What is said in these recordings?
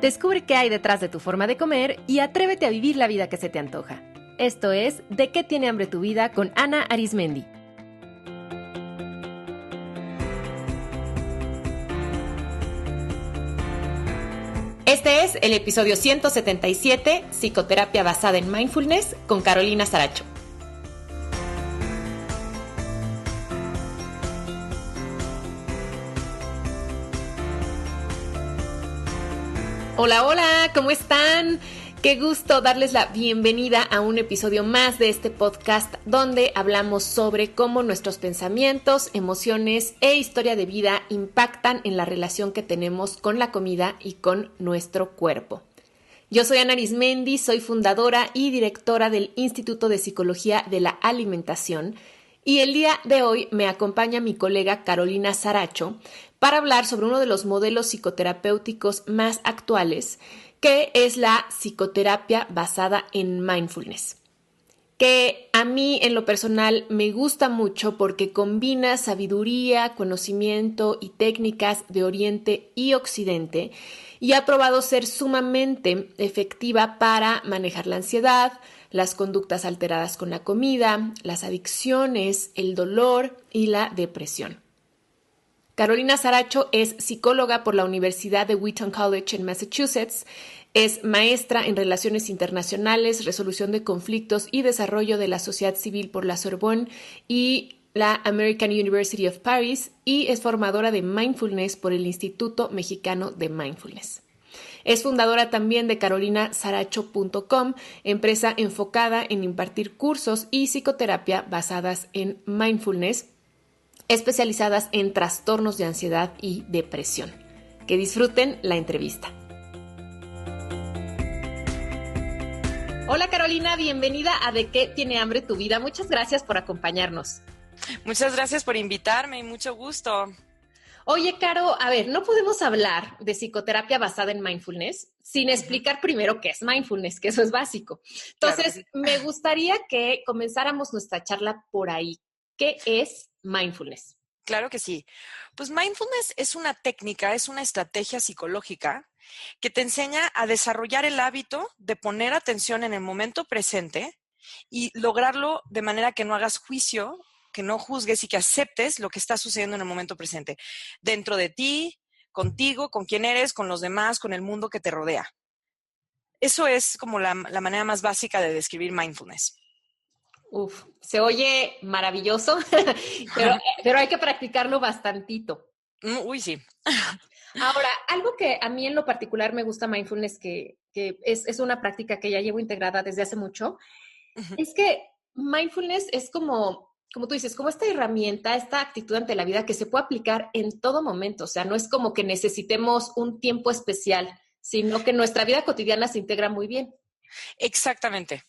Descubre qué hay detrás de tu forma de comer y atrévete a vivir la vida que se te antoja. Esto es ¿De qué tiene hambre tu vida? Con Ana Arismendi. Este es el episodio 177, Psicoterapia basada en Mindfulness, con Carolina Saracho. Hola, hola, ¿cómo están? Qué gusto darles la bienvenida a un episodio más de este podcast donde hablamos sobre cómo nuestros pensamientos, emociones e historia de vida impactan en la relación que tenemos con la comida y con nuestro cuerpo. Yo soy Ana Arismendi, soy fundadora y directora del Instituto de Psicología de la Alimentación y el día de hoy me acompaña mi colega Carolina Saracho para hablar sobre uno de los modelos psicoterapéuticos más actuales, que es la psicoterapia basada en mindfulness, que a mí en lo personal me gusta mucho porque combina sabiduría, conocimiento y técnicas de Oriente y Occidente y ha probado ser sumamente efectiva para manejar la ansiedad, las conductas alteradas con la comida, las adicciones, el dolor y la depresión. Carolina Saracho es psicóloga por la Universidad de Wheaton College en Massachusetts, es maestra en Relaciones Internacionales, Resolución de Conflictos y Desarrollo de la Sociedad Civil por la Sorbonne y la American University of Paris y es formadora de Mindfulness por el Instituto Mexicano de Mindfulness. Es fundadora también de carolinasaracho.com, empresa enfocada en impartir cursos y psicoterapia basadas en mindfulness, especializadas en trastornos de ansiedad y depresión. Que disfruten la entrevista. Hola Carolina, bienvenida a ¿De qué tiene hambre tu vida? Muchas gracias por acompañarnos. Muchas gracias por invitarme y mucho gusto. Oye, Caro, a ver, no podemos hablar de psicoterapia basada en mindfulness sin explicar primero qué es mindfulness, que eso es básico. Entonces, Claro. me gustaría que comenzáramos nuestra charla por ahí. ¿Qué es mindfulness? Claro que sí. Pues mindfulness es una técnica, es una estrategia psicológica que te enseña a desarrollar el hábito de poner atención en el momento presente y lograrlo de manera que no hagas juicio, que no juzgues y que aceptes lo que está sucediendo en el momento presente, dentro de ti, contigo, con quién eres, con los demás, con el mundo que te rodea. Eso es como la manera más básica de describir mindfulness. Uf, se oye maravilloso, pero hay que practicarlo bastantito. Uy, sí. Ahora, algo que a mí en lo particular me gusta mindfulness, que es una práctica que ya llevo integrada desde hace mucho, es que mindfulness es como tú dices, como esta herramienta, esta actitud ante la vida que se puede aplicar en todo momento. O sea, no es como que necesitemos un tiempo especial, sino que nuestra vida cotidiana se integra muy bien. Exactamente.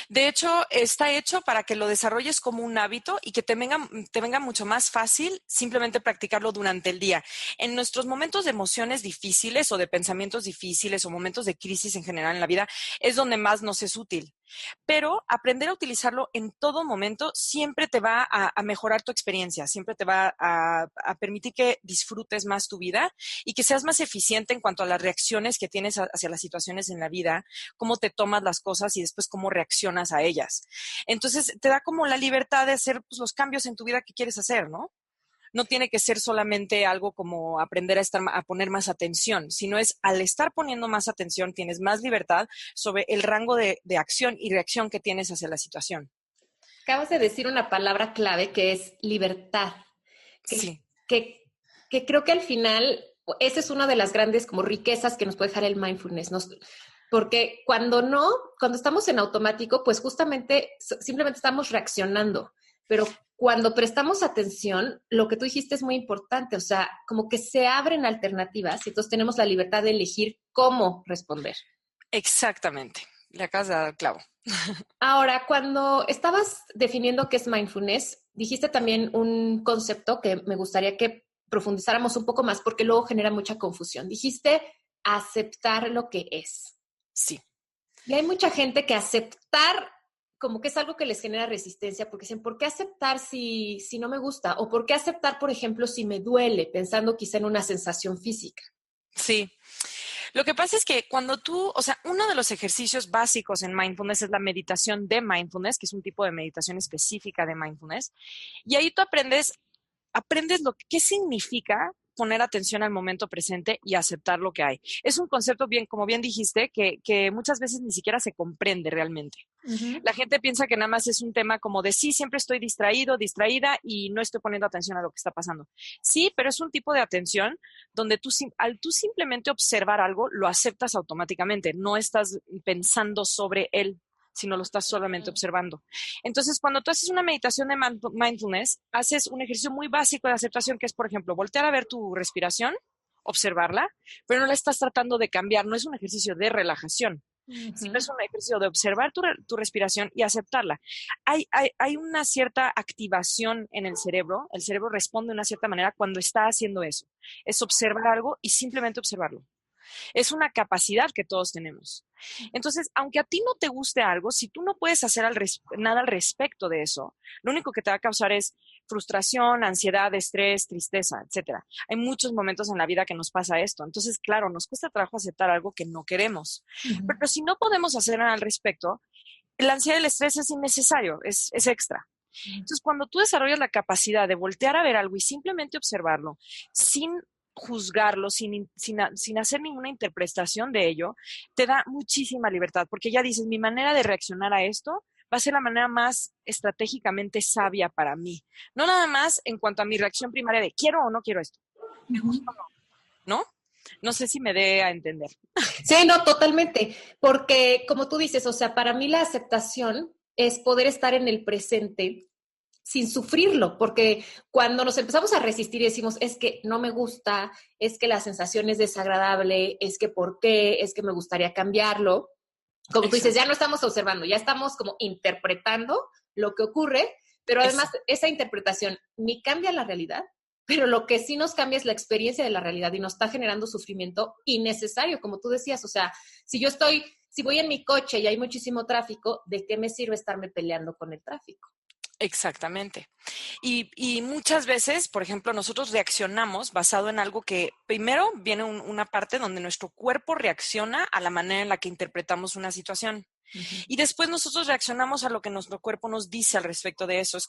De hecho, está hecho para que lo desarrolles como un hábito y que te venga mucho más fácil simplemente practicarlo durante el día. En nuestros momentos de emociones difíciles o de pensamientos difíciles o momentos de crisis en general en la vida es donde más nos es útil. Pero aprender a utilizarlo en todo momento siempre te va a mejorar tu experiencia, siempre te va a permitir que disfrutes más tu vida y que seas más eficiente en cuanto a las reacciones que tienes hacia las situaciones en la vida, cómo te tomas las cosas y después cómo reaccionas a ellas. Entonces, te da como la libertad de hacer pues, los cambios en tu vida que quieres hacer, ¿no? No tiene que ser solamente algo como aprender a poner más atención, sino es al estar poniendo más atención, tienes más libertad sobre el rango de acción y reacción que tienes hacia la situación. Acabas de decir una palabra clave que es libertad, que, Sí. que, que creo que al final esa es una de las grandes como riquezas que nos puede dejar el mindfulness, ¿no? Porque cuando estamos en automático, pues justamente simplemente estamos reaccionando, pero cuando prestamos atención, lo que tú dijiste es muy importante, o sea, como que se abren alternativas y entonces tenemos la libertad de elegir cómo responder. Exactamente. Le acabas de dar el clavo. Ahora, cuando estabas definiendo qué es mindfulness, dijiste también un concepto que me gustaría que profundizáramos un poco más porque luego genera mucha confusión. Dijiste aceptar lo que es. Sí. Y hay mucha gente que aceptar como que es algo que les genera resistencia porque dicen, ¿por qué aceptar si no me gusta? O ¿por qué aceptar, por ejemplo, si me duele? Pensando quizá en una sensación física. Sí. Lo que pasa es que cuando tú, o sea, uno de los ejercicios básicos en mindfulness es la meditación de mindfulness, que es un tipo de meditación específica de mindfulness, y ahí tú aprendes qué significa poner atención al momento presente y aceptar lo que hay. Es un concepto bien, como bien dijiste, que muchas veces ni siquiera se comprende realmente. Ujú. La gente piensa que nada más es un tema como de sí, siempre estoy distraído, distraída y no estoy poniendo atención a lo que está pasando. Sí, pero es un tipo de atención donde al tú simplemente observar algo, lo aceptas automáticamente. No estás pensando sobre él, sino lo estás solamente Ujú. observando. Entonces, cuando tú haces una meditación de mindfulness, haces un ejercicio muy básico de aceptación, que es, por ejemplo, voltear a ver tu respiración, observarla, pero no la estás tratando de cambiar. No es un ejercicio de relajación, sino Ujú. es un ejercicio de observar tu respiración y aceptarla. Hay una cierta activación en el cerebro responde de una cierta manera cuando está haciendo eso. Es observar algo y simplemente observarlo. Es una capacidad que todos tenemos. Entonces, aunque a ti no te guste algo, si tú no puedes hacer nada al respecto de eso, lo único que te va a causar es frustración, ansiedad, estrés, tristeza, etcétera. Hay muchos momentos en la vida que nos pasa esto. Entonces, claro, nos cuesta trabajo aceptar algo que no queremos. Ujú. Pero si no podemos hacer nada al respecto, la ansiedad y el estrés es innecesario, es extra. Entonces, cuando tú desarrollas la capacidad de voltear a ver algo y simplemente observarlo, sin juzgarlo, sin hacer ninguna interpretación de ello, te da muchísima libertad, porque ya dices, mi manera de reaccionar a esto va a ser la manera más estratégicamente sabia para mí. No nada más en cuanto a mi reacción primaria de quiero o no quiero esto, me Ujú. gusta o no, ¿no? No sé si me dé a entender. Sí, no, totalmente, porque como tú dices, o sea, para mí la aceptación es poder estar en el presente sin sufrirlo, porque cuando nos empezamos a resistir y decimos, es que no me gusta, es que la sensación es desagradable, es que por qué, es que me gustaría cambiarlo, como tú dices, ya Exacto. no estamos observando, ya estamos como interpretando lo que ocurre, pero además Exacto. esa interpretación ni cambia la realidad, pero lo que sí nos cambia es la experiencia de la realidad y nos está generando sufrimiento innecesario, como tú decías, o sea, si voy en mi coche y hay muchísimo tráfico, ¿de qué me sirve estarme peleando con el tráfico? Exactamente. Y muchas veces, por ejemplo, nosotros reaccionamos basado en algo que primero viene una parte donde nuestro cuerpo reacciona a la manera en la que interpretamos una situación. Uh-huh. Y después nosotros reaccionamos a lo que nuestro cuerpo nos dice al respecto de eso.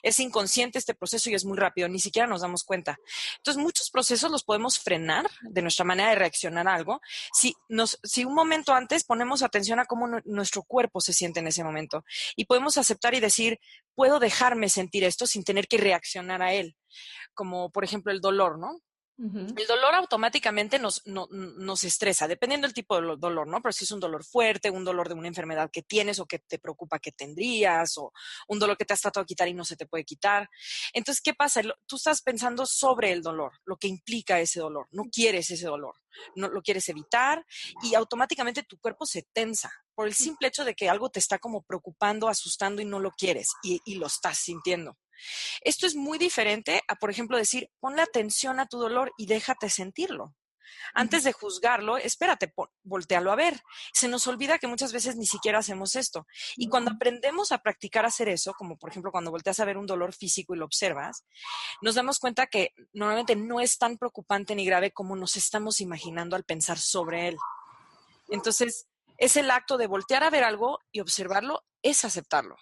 Es inconsciente este proceso y es muy rápido, ni siquiera nos damos cuenta. Entonces, muchos procesos los podemos frenar de nuestra manera de reaccionar a algo si un momento antes ponemos atención a cómo nuestro cuerpo se siente en ese momento y podemos aceptar y decir, puedo dejarme sentir esto sin tener que reaccionar a él, como por ejemplo el dolor, ¿no? Uh-huh. El dolor automáticamente nos estresa, dependiendo del tipo de dolor, ¿no? Pero si es un dolor fuerte, un dolor de una enfermedad que tienes o que te preocupa que tendrías, o un dolor que te has tratado de quitar y no se te puede quitar. Entonces, ¿qué pasa? Tú estás pensando sobre el dolor, lo que implica ese dolor. No quieres ese dolor, no lo quieres evitar y automáticamente tu cuerpo se tensa por el simple hecho de que algo te está como preocupando, asustando y no lo quieres y lo estás sintiendo. Esto es muy diferente a, por ejemplo, decir, ponle atención a tu dolor y déjate sentirlo. Antes de juzgarlo, espérate, voltealo a ver. Se nos olvida que muchas veces ni siquiera hacemos esto. Y cuando aprendemos a practicar hacer eso, como por ejemplo cuando volteas a ver un dolor físico y lo observas, nos damos cuenta que normalmente no es tan preocupante ni grave como nos estamos imaginando al pensar sobre él. Entonces, es el acto de voltear a ver algo y observarlo, es aceptarlo.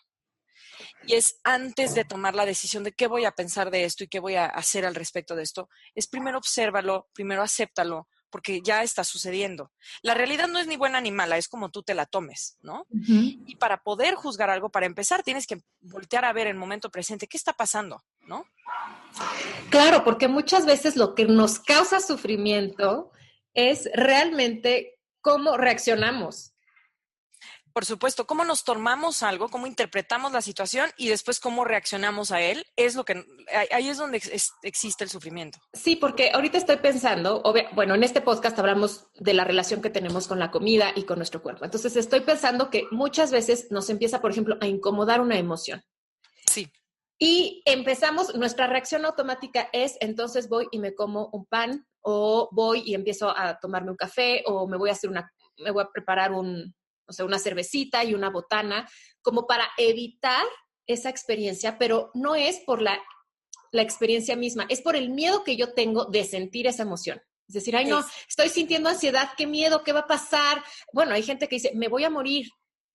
Y es antes de tomar la decisión de qué voy a pensar de esto y qué voy a hacer al respecto de esto, es primero obsérvalo, primero acéptalo, porque ya está sucediendo. La realidad no es ni buena ni mala, es como tú te la tomes, ¿no? Uh-huh. Y para poder juzgar algo, para empezar, tienes que voltear a ver en el momento presente qué está pasando, ¿no? Claro, porque muchas veces lo que nos causa sufrimiento es realmente cómo reaccionamos. Por supuesto, cómo nos tomamos algo, cómo interpretamos la situación y después cómo reaccionamos a él, es lo que ahí es donde existe el sufrimiento. Sí, porque ahorita estoy pensando, bueno, en este podcast hablamos de la relación que tenemos con la comida y con nuestro cuerpo. Entonces estoy pensando que muchas veces nos empieza, por ejemplo, a incomodar una emoción. Sí. Y empezamos, nuestra reacción automática es, entonces voy y me como un pan, o voy y empiezo a tomarme un café, o me voy a me voy a preparar una cervecita y una botana, como para evitar esa experiencia, pero no es por la experiencia misma, es por el miedo que yo tengo de sentir esa emoción, Es decir, ay no, estoy sintiendo ansiedad, qué miedo, qué va a pasar. Bueno, hay gente que dice, me voy a morir,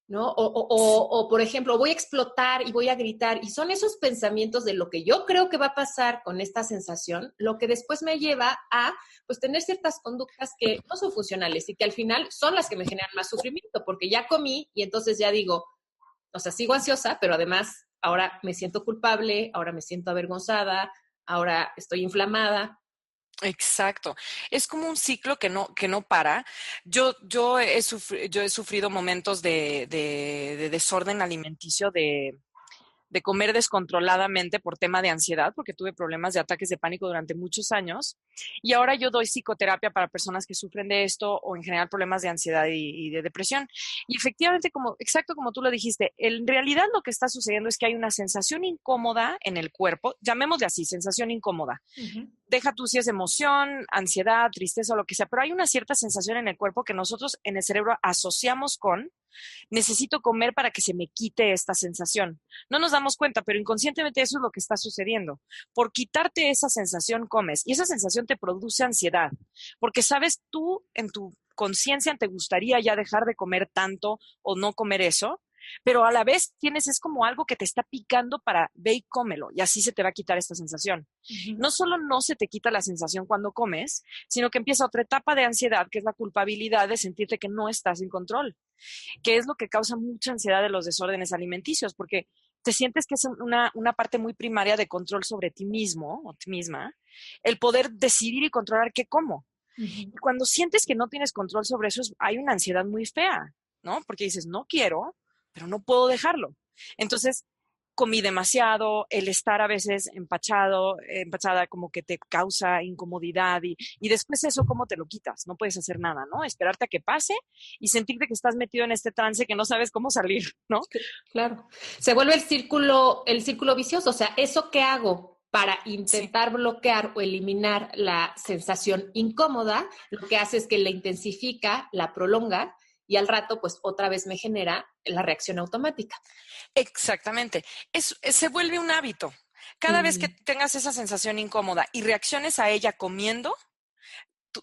¿no? O, por ejemplo, voy a explotar y voy a gritar. Y son esos pensamientos de lo que yo creo que va a pasar con esta sensación, lo que después me lleva a, pues, tener ciertas conductas que no son funcionales y que al final son las que me generan más sufrimiento, porque ya comí y entonces ya digo, o sea, sigo ansiosa, pero además ahora me siento culpable, ahora me siento avergonzada, ahora estoy inflamada. Exacto. Es como un ciclo que no para. Yo he sufrido momentos de desorden alimenticio, de comer descontroladamente por tema de ansiedad, porque tuve problemas de ataques de pánico durante muchos años. Y ahora yo doy psicoterapia para personas que sufren de esto o en general problemas de ansiedad y de depresión. Y efectivamente, exacto como tú lo dijiste, en realidad lo que está sucediendo es que hay una sensación incómoda en el cuerpo, llamémosle así, sensación incómoda. Uh-huh. Deja tú si es emoción, ansiedad, tristeza o lo que sea, pero hay una cierta sensación en el cuerpo que nosotros en el cerebro asociamos con necesito comer para que se me quite esta sensación. No nos damos cuenta, pero inconscientemente eso es lo que está sucediendo. Por quitarte esa sensación comes y esa sensación te produce ansiedad, porque sabes tú en tu conciencia te gustaría ya dejar de comer tanto o no comer eso, pero a la vez es como algo que te está picando para ve y cómelo y así se te va a quitar esta sensación. Uh-huh. No solo no se te quita la sensación cuando comes, sino que empieza otra etapa de ansiedad, que es la culpabilidad de sentirte que no estás en control, que es lo que causa mucha ansiedad de los desórdenes alimenticios, porque te sientes que es una parte muy primaria de control sobre ti mismo o ti misma, el poder decidir y controlar qué como. Uh-huh. Y cuando sientes que no tienes control sobre eso, hay una ansiedad muy fea, ¿no? Porque dices, no quiero, pero no puedo dejarlo. Entonces, comí demasiado, el estar a veces empachada como que te causa incomodidad y después eso, ¿cómo te lo quitas? No puedes hacer nada, ¿no? Esperarte a que pase y sentirte que estás metido en este trance que no sabes cómo salir, ¿no? Claro. Se vuelve el círculo vicioso. O sea, ¿eso qué hago para intentar bloquear o eliminar la sensación incómoda? Lo que hace es que la intensifica, la prolonga y al rato, pues otra vez me genera la reacción automática. Exactamente. Se vuelve un hábito. Cada vez que tengas esa sensación incómoda y reacciones a ella comiendo,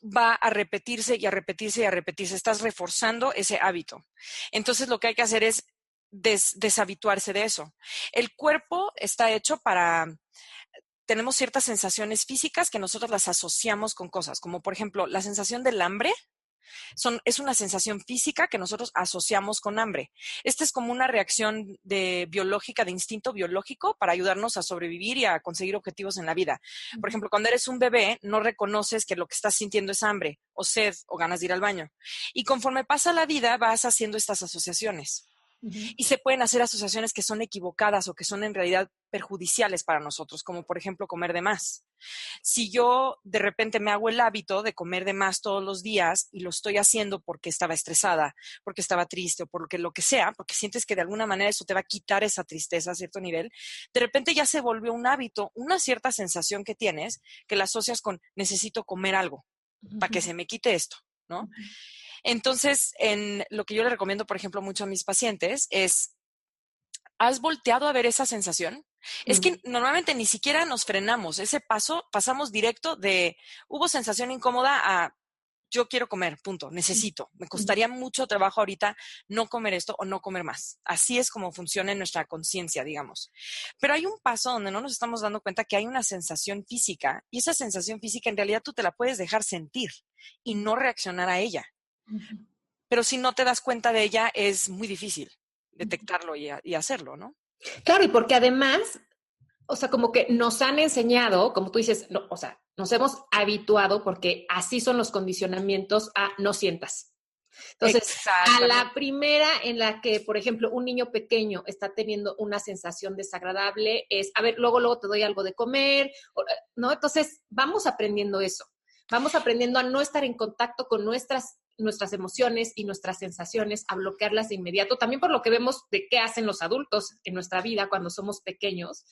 va a repetirse y a repetirse y a repetirse. Estás reforzando ese hábito. Entonces, lo que hay que hacer es deshabituarse de eso. El cuerpo está hecho tenemos ciertas sensaciones físicas que nosotros las asociamos con cosas, como por ejemplo la sensación del hambre. Es una sensación física que nosotros asociamos con hambre. Esta es como una reacción biológica, de instinto biológico para ayudarnos a sobrevivir y a conseguir objetivos en la vida. Por ejemplo, cuando eres un bebé, no reconoces que lo que estás sintiendo es hambre o sed o ganas de ir al baño. Y conforme pasa la vida, vas haciendo estas asociaciones. Uh-huh. Y se pueden hacer asociaciones que son equivocadas o que son en realidad perjudiciales para nosotros, como por ejemplo comer de más. Si yo de repente me hago el hábito de comer de más todos los días y lo estoy haciendo porque estaba estresada, porque estaba triste o por lo que sea, porque sientes que de alguna manera eso te va a quitar esa tristeza a cierto nivel, de repente ya se volvió un hábito, una cierta sensación que tienes que la asocias con necesito comer algo para que se me quite esto, ¿no? Entonces, lo que yo le recomiendo, por ejemplo, mucho a mis pacientes es, ¿has volteado a ver esa sensación? Es que normalmente ni siquiera nos frenamos. Ese paso, pasamos directo de, hubo sensación incómoda a, yo quiero comer, punto, necesito. Me costaría mucho trabajo ahorita no comer esto o no comer más. Así es como funciona en nuestra conciencia, digamos. Pero hay un paso donde no nos estamos dando cuenta que hay una sensación física y esa sensación física en realidad tú te la puedes dejar sentir y no reaccionar a ella. Pero si no te das cuenta de ella, es muy difícil detectarlo y hacerlo, ¿no? Claro, y porque además, o sea, como que nos han enseñado, como tú dices, no, o sea, nos hemos habituado porque así son los condicionamientos a no sientas. Entonces, a la primera en la que, por ejemplo, un niño pequeño está teniendo una sensación desagradable, es, a ver, luego te doy algo de comer, ¿no? Entonces, vamos aprendiendo eso. Vamos aprendiendo a no estar en contacto con nuestras emociones y nuestras sensaciones, a bloquearlas de inmediato, también por lo que vemos de qué hacen los adultos en nuestra vida cuando somos pequeños.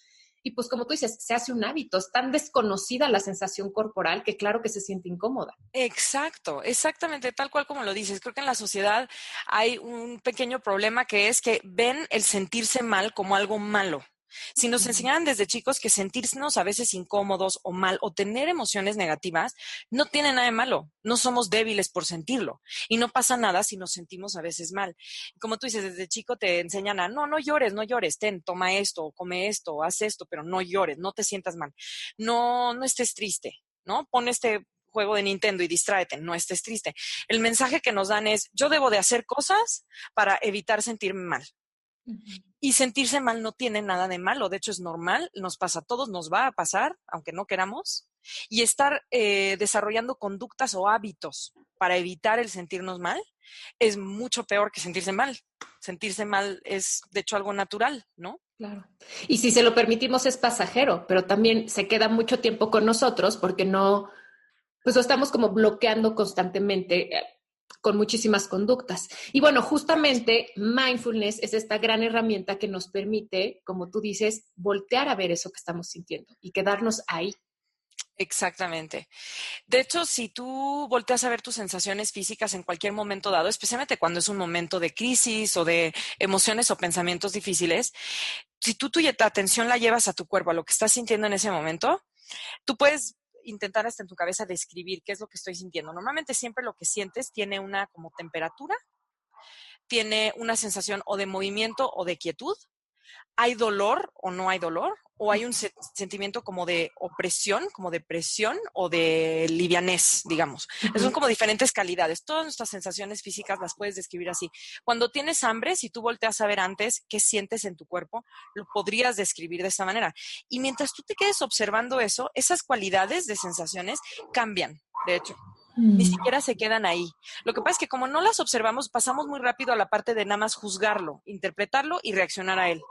Y pues como tú dices, se hace un hábito, es tan desconocida la sensación corporal que claro que se siente incómoda. Exacto, exactamente, tal cual como lo dices. Creo que en la sociedad hay un pequeño problema que es que ven el sentirse mal como algo malo. Si nos enseñaran desde chicos que sentirnos a veces incómodos o mal o tener emociones negativas no tiene nada de malo. No somos débiles por sentirlo y no pasa nada si nos sentimos a veces mal. Como tú dices, desde chico te enseñan a no llores, no llores, toma esto, come esto, haz esto, pero no llores, no te sientas mal. No estés triste, ¿no? Pon este juego de Nintendo y distráete, no estés triste. El mensaje que nos dan es, yo debo de hacer cosas para evitar sentirme mal. Y sentirse mal no tiene nada de malo, de hecho es normal, nos pasa a todos, nos va a pasar, aunque no queramos, y estar desarrollando conductas o hábitos para evitar el sentirnos mal es mucho peor que sentirse mal. Sentirse mal es, de hecho, algo natural, ¿no? Claro. Y si se lo permitimos es pasajero, pero también se queda mucho tiempo con nosotros porque no, pues lo estamos como bloqueando constantemente con muchísimas conductas. Y bueno, justamente mindfulness es esta gran herramienta que nos permite, como tú dices, voltear a ver eso que estamos sintiendo y quedarnos ahí. Exactamente. De hecho, si tú volteas a ver tus sensaciones físicas en cualquier momento dado, especialmente cuando es un momento de crisis o de emociones o pensamientos difíciles, si tú tu atención la llevas a tu cuerpo, a lo que estás sintiendo en ese momento, tú puedes intentar hasta en tu cabeza describir qué es lo que estoy sintiendo. Normalmente siempre lo que sientes tiene una como temperatura, tiene una sensación o de movimiento o de quietud. ¿Hay dolor o no hay dolor? ¿O hay un sentimiento como de opresión, como de presión o de livianez, digamos? Son como diferentes calidades. Todas nuestras sensaciones físicas las puedes describir así. Cuando tienes hambre, si tú volteas a ver antes qué sientes en tu cuerpo, lo podrías describir de esta manera. Y mientras tú te quedes observando eso, esas cualidades de sensaciones cambian, de hecho. Ni siquiera se quedan ahí. Lo que pasa es que como no las observamos, pasamos muy rápido a la parte de nada más juzgarlo, interpretarlo y reaccionar a él.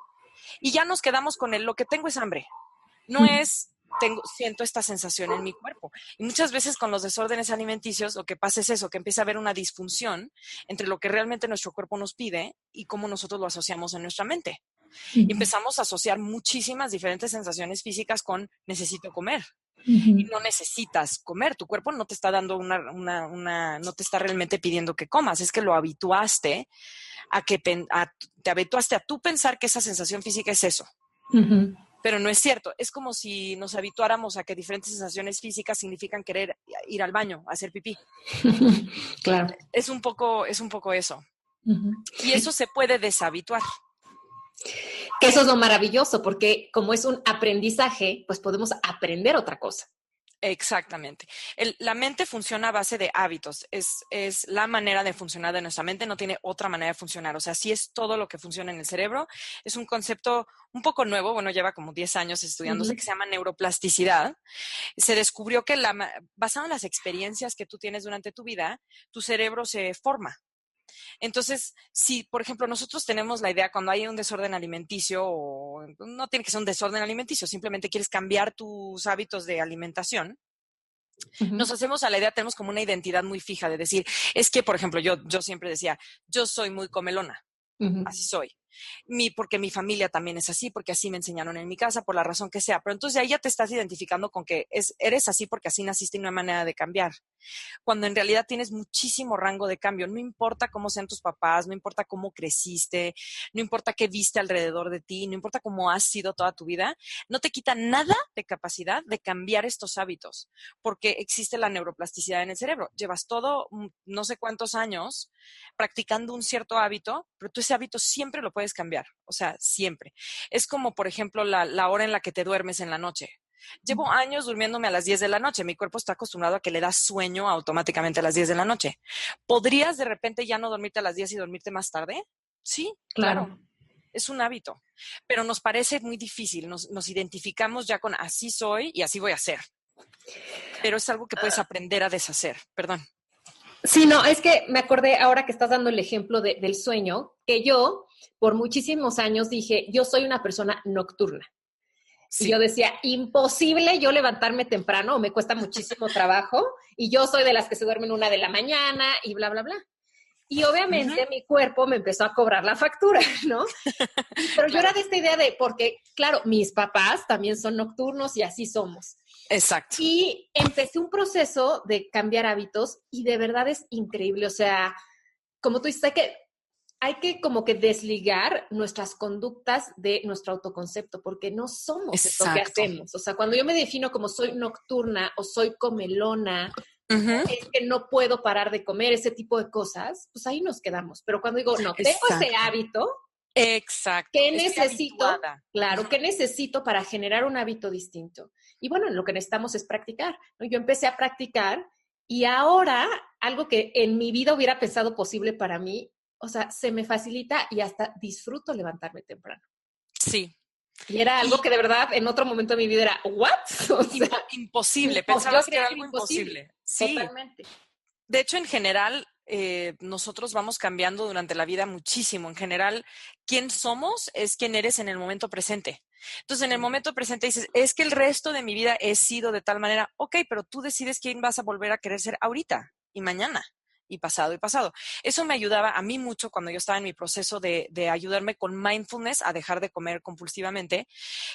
Y ya nos quedamos con lo que tengo es hambre. No es, siento esta sensación en mi cuerpo. Y muchas veces con los desórdenes alimenticios lo que pasa es eso, que empieza a haber una disfunción entre lo que realmente nuestro cuerpo nos pide y cómo nosotros lo asociamos en nuestra mente. Y empezamos a asociar muchísimas diferentes sensaciones físicas con necesito comer. Y no necesitas comer, tu cuerpo no te está dando no te está realmente pidiendo que comas, es que lo habituaste te habituaste a tú pensar que esa sensación física es eso. Pero no es cierto, es como si nos habituáramos a que diferentes sensaciones físicas significan querer ir al baño, hacer pipí. Claro. Es un poco eso. Y eso se puede deshabituar. Que eso es lo maravilloso, porque como es un aprendizaje, pues podemos aprender otra cosa. Exactamente. La mente funciona a base de hábitos. Es la manera de funcionar de nuestra mente, no tiene otra manera de funcionar. O sea, sí es todo lo que funciona en el cerebro. Es un concepto un poco nuevo, bueno, lleva como 10 años estudiándose, que se llama neuroplasticidad. Se descubrió que basado en las experiencias que tú tienes durante tu vida, tu cerebro se forma. Entonces, si, por ejemplo, nosotros tenemos la idea cuando hay un desorden alimenticio, o no tiene que ser un desorden alimenticio, simplemente quieres cambiar tus hábitos de alimentación, nos hacemos a la idea, tenemos como una identidad muy fija de decir, es que, por ejemplo, yo siempre decía, yo soy muy comelona, así soy. Porque mi familia también es así, porque así me enseñaron en mi casa, por la razón que sea. Pero entonces ahí ya te estás identificando con que eres así porque así naciste y no hay manera de cambiar. Cuando en realidad tienes muchísimo rango de cambio. No importa cómo sean tus papás, no importa cómo creciste, no importa qué viste alrededor de ti, no importa cómo has sido toda tu vida, no te quita nada de capacidad de cambiar estos hábitos, porque existe la neuroplasticidad en el cerebro. Llevas no sé cuántos años practicando un cierto hábito, pero tú ese hábito siempre lo puedes cambiar, o sea, siempre. Es como, por ejemplo, la hora en la que te duermes en la noche. Llevo años durmiéndome a las 10 de la noche. Mi cuerpo está acostumbrado a que le da sueño automáticamente a las 10 de la noche. ¿Podrías de repente ya no dormirte a las 10 y dormirte más tarde? Sí, claro. Es un hábito. Pero nos parece muy difícil. Nos identificamos ya con así soy y así voy a ser. Pero es algo que puedes aprender a deshacer. Perdón. Sí, no, es que me acordé ahora que estás dando el ejemplo del sueño, que yo por muchísimos años dije, yo soy una persona nocturna. Sí. Y yo decía, imposible yo levantarme temprano, me cuesta muchísimo trabajo, y yo soy de las que se duermen 1 de la mañana y bla, bla, bla. Y obviamente mi cuerpo me empezó a cobrar la factura, ¿no? Pero yo era de esta idea porque, claro, mis papás también son nocturnos y así somos. Exacto. Y empecé un proceso de cambiar hábitos y de verdad es increíble. O sea, como tú dices, hay que hay que como que desligar nuestras conductas de nuestro autoconcepto, porque no somos eso que Exacto. hacemos. O sea, cuando yo me defino como soy nocturna o soy comelona, Ujú. es que no puedo parar de comer, ese tipo de cosas, pues ahí nos quedamos. Pero cuando digo, no, tengo ese Exacto. hábito, Exacto. ¿qué Estoy necesito? habituada. Claro, Ujú. ¿qué necesito para generar un hábito distinto? Y bueno, lo que necesitamos es practicar, ¿no? Yo empecé a practicar y ahora algo que en mi vida hubiera pensado posible para mí, o sea, se me facilita y hasta disfruto levantarme temprano. Sí. Y era algo Y que de verdad en otro momento de mi vida era, ¿what? O sea, imposible. yo Pensabas que creía era que era algo imposible. imposible. Sí. Totalmente. De hecho, en general, nosotros vamos cambiando durante la vida muchísimo. En general, quién somos es quién eres en el momento presente. Entonces, en el momento presente dices, es que el resto de mi vida he sido de tal manera, ok, pero tú decides quién vas a volver a querer ser ahorita y mañana y pasado y pasado. Eso me ayudaba a mí mucho cuando yo estaba en mi proceso de ayudarme con mindfulness a dejar de comer compulsivamente,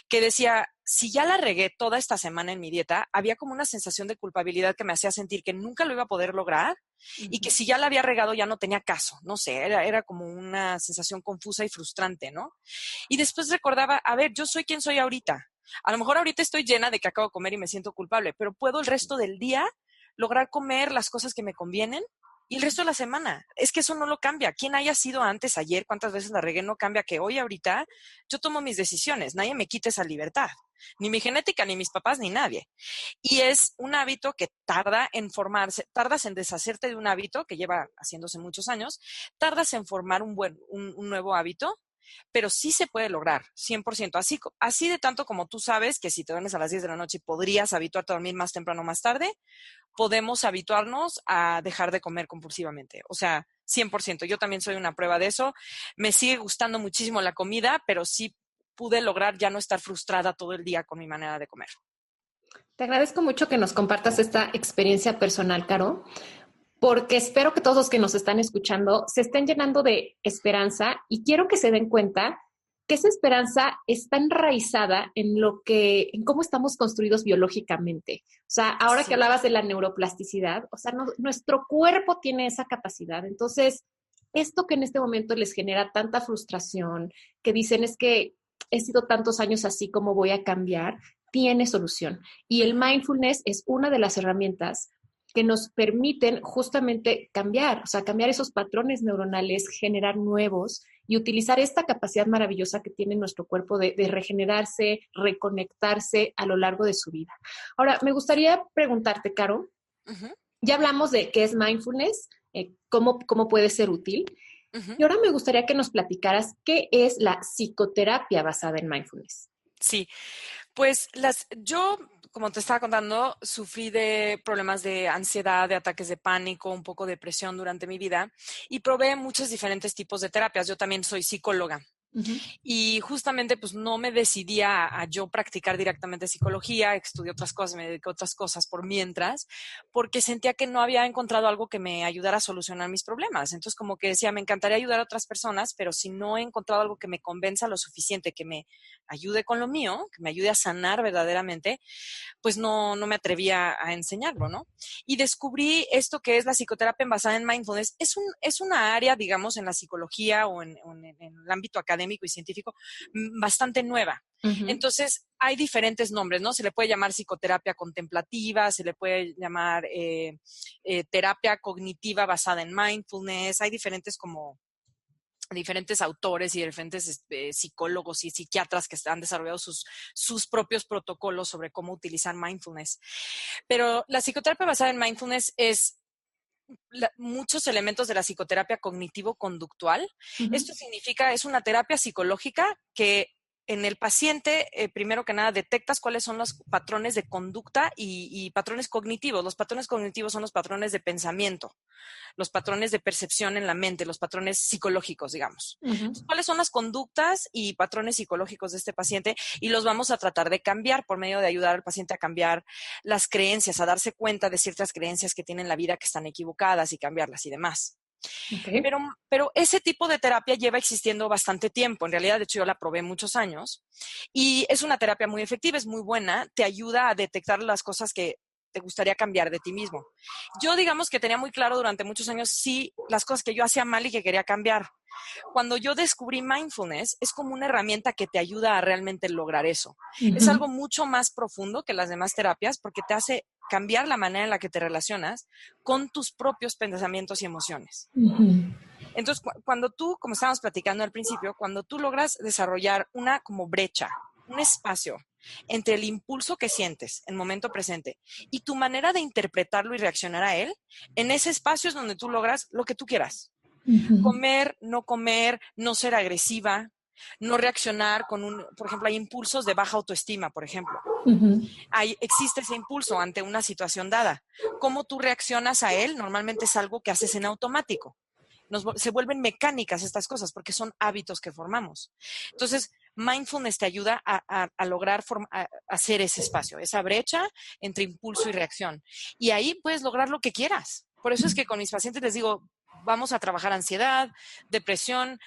que decía, si ya la regué toda esta semana en mi dieta, había como una sensación de culpabilidad que me hacía sentir que nunca lo iba a poder lograr y que Uh-huh. si ya la había regado ya no tenía caso, no sé, era como una sensación confusa y frustrante, ¿no? Y después recordaba, a ver, yo soy quien soy ahorita. A lo mejor ahorita estoy llena de que acabo de comer y me siento culpable, pero puedo el resto del día lograr comer las cosas que me convienen y el resto de la semana. Es que eso no lo cambia. Quién haya sido antes, ayer, cuántas veces la regué, no cambia que hoy, ahorita, yo tomo mis decisiones. Nadie me quita esa libertad. Ni mi genética, ni mis papás, ni nadie. Y es un hábito que tarda en formarse, tardas en deshacerte de un hábito que lleva haciéndose muchos años, tardas en formar un nuevo hábito, pero sí se puede lograr, 100%. Así de tanto como tú sabes que si te duermes a las 10 de la noche podrías habituarte a dormir más temprano o más tarde, podemos habituarnos a dejar de comer compulsivamente. O sea, 100%. Yo también soy una prueba de eso. Me sigue gustando muchísimo la comida, pero sí pude lograr ya no estar frustrada todo el día con mi manera de comer. Te agradezco mucho que nos compartas esta experiencia personal, Caro, porque espero que todos los que nos están escuchando se estén llenando de esperanza y quiero que se den cuenta que esa esperanza está enraizada en cómo estamos construidos biológicamente. O sea, ahora que Sí. hablabas de la neuroplasticidad, o sea, nuestro cuerpo tiene esa capacidad. Entonces, esto que en este momento les genera tanta frustración, que dicen es que he sido tantos años así, ¿cómo voy a cambiar? Tiene solución. Y el mindfulness es una de las herramientas que nos permiten justamente cambiar, o sea, cambiar esos patrones neuronales, generar nuevos y utilizar esta capacidad maravillosa que tiene nuestro cuerpo de regenerarse, reconectarse a lo largo de su vida. Ahora, me gustaría preguntarte, Caro, Uh-huh, ya hablamos de qué es mindfulness, cómo puede ser útil, uh-huh. y ahora me gustaría que nos platicaras qué es la psicoterapia basada en mindfulness. Sí, pues yo, como te estaba contando, sufrí de problemas de ansiedad, de ataques de pánico, un poco de depresión durante mi vida y probé muchos diferentes tipos de terapias. Yo también soy psicóloga. Uh-huh. Y justamente pues no me decidía a yo practicar directamente psicología, estudié otras cosas, me dediqué a otras cosas por mientras, porque sentía que no había encontrado algo que me ayudara a solucionar mis problemas. Entonces como que decía, me encantaría ayudar a otras personas, pero si no he encontrado algo que me convenza lo suficiente, que me ayude con lo mío, que me ayude a sanar verdaderamente, pues no me atrevía a enseñarlo, ¿no? Y descubrí esto que es la psicoterapia basada en mindfulness. Es una área, digamos, en la psicología o en el ámbito académico y científico bastante nueva. Uh-huh. Entonces, hay diferentes nombres, ¿no? Se le puede llamar psicoterapia contemplativa, se le puede llamar terapia cognitiva basada en mindfulness, hay diferentes autores y diferentes psicólogos y psiquiatras que han desarrollado sus propios protocolos sobre cómo utilizar mindfulness. Pero la psicoterapia basada en mindfulness es muchos elementos de la psicoterapia cognitivo-conductual. Uh-huh. Esto significa, es una terapia psicológica que en el paciente, primero que nada, detectas cuáles son los patrones de conducta y patrones cognitivos. Los patrones cognitivos son los patrones de pensamiento, los patrones de percepción en la mente, los patrones psicológicos, digamos. Uh-huh. Entonces, ¿cuáles son las conductas y patrones psicológicos de este paciente? Y los vamos a tratar de cambiar por medio de ayudar al paciente a cambiar las creencias, a darse cuenta de ciertas creencias que tiene en la vida que están equivocadas y cambiarlas y demás. Okay. Pero ese tipo de terapia lleva existiendo bastante tiempo. En realidad, de hecho, yo la probé muchos años y es una terapia muy efectiva, es muy buena, te ayuda a detectar las cosas que te gustaría cambiar de ti mismo. Yo digamos que tenía muy claro durante muchos años sí las cosas que yo hacía mal y que quería cambiar. Cuando yo descubrí mindfulness, es como una herramienta que te ayuda a realmente lograr eso. Es algo mucho más profundo que las demás terapias porque te hace cambiar la manera en la que te relacionas con tus propios pensamientos y emociones. Entonces, cuando tú, como estábamos platicando al principio, cuando tú logras desarrollar una como brecha, un espacio entre el impulso que sientes en momento presente y tu manera de interpretarlo y reaccionar a él, en ese espacio es donde tú logras lo que tú quieras. Comer, no ser agresiva, no reaccionar con por ejemplo, hay impulsos de baja autoestima, por ejemplo. Existe ese impulso ante una situación dada. ¿Cómo tú reaccionas a él? Normalmente es algo que haces en automático. Se vuelven mecánicas estas cosas porque son hábitos que formamos. Entonces, mindfulness te ayuda a lograr hacer ese espacio, esa brecha entre impulso y reacción. Y ahí puedes lograr lo que quieras. Por eso es que con mis pacientes les digo, vamos a trabajar ansiedad, depresión,